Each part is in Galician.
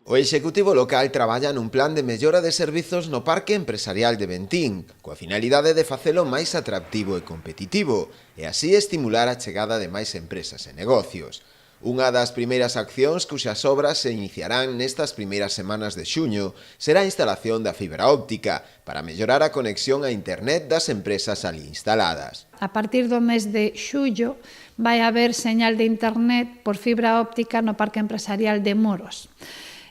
O Executivo local traballa nun plan de mellora de servizos no Parque Empresarial de Bentín, coa finalidade de facelo máis atractivo e competitivo, e así estimular a chegada de máis empresas e negocios. Unha das primeiras accións cuxas obras se iniciarán nestas primeiras semanas de xuño será a instalación da fibra óptica para mellorar a conexión a internet das empresas ali instaladas. A partir do mes de xullo vai haber señal de internet por fibra óptica no Parque Empresarial de Muros.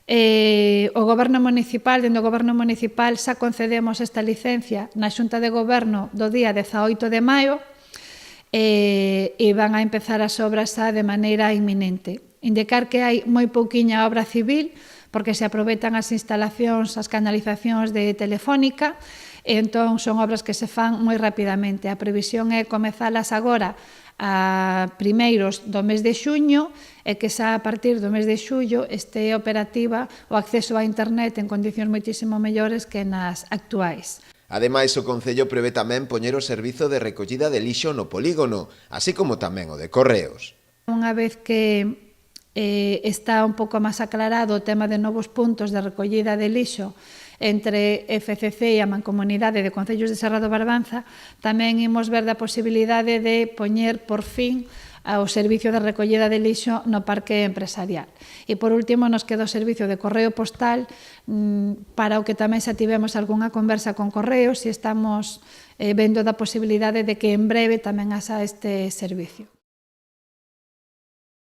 O Goberno Municipal, dentro do Goberno Municipal, xa concedemos esta licencia na Xunta de Goberno do día 18 de maio e van a empezar as obras xa de maneira inminente. Indicar que hai moi pouquiña obra civil, porque se aproveitan as instalacións, as canalizacións de Telefónica, e entón son obras que se fan moi rapidamente. A previsión é comezalas agora a primeiros do mes de xuño e que xa a partir do mes de xullo este operativa o acceso a internet en condicións moitísimo mellores que nas actuais. Ademais, o Concello prevé tamén poñer o servizo de recollida de lixo no polígono, así como tamén o de correos. Unha vez que está un pouco máis aclarado o tema de novos puntos de recollida de lixo entre FCC e a Mancomunidade de Concellos de Serra do Barbanza, tamén imos ver da posibilidade de poñer por fin o servicio de recollida de lixo no parque empresarial. E por último nos queda o servicio de correo postal, para o que tamén xa tivemos algunha conversa con correos e estamos vendo da posibilidade de que en breve tamén haxa este servicio.